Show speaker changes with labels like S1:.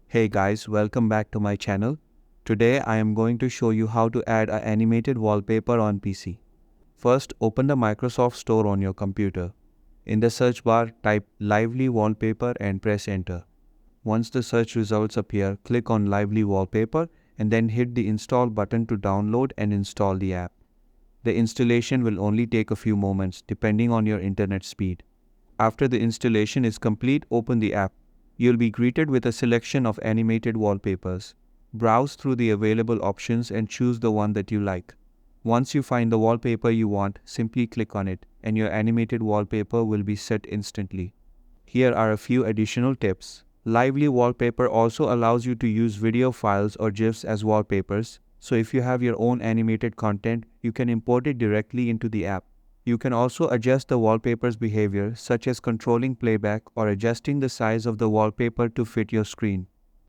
S1: Hey guys, welcome back to my channel. Today I am going to show you how to add an animated wallpaper on PC. First, open the Microsoft Store on your computer. In the search bar, type Lively Wallpaper and press enter. Once the search results appear, click on Lively Wallpaper and then hit the install button to download and install the app. The installation will only take a few moments depending on your internet speed. After the installation is complete, open the app. You'll be greeted with a selection of animated wallpapers. Browse through the available options and choose the one that you like. Once you find the wallpaper you want, simply click on it, and your animated wallpaper will be set instantly. Here are a few additional tips. Lively Wallpaper also allows you to use video files or GIFs as wallpapers, so if you have your own animated content, you can import it directly into the app. You can also adjust the wallpaper's behavior, such as controlling playback or adjusting the size of the wallpaper to fit your screen.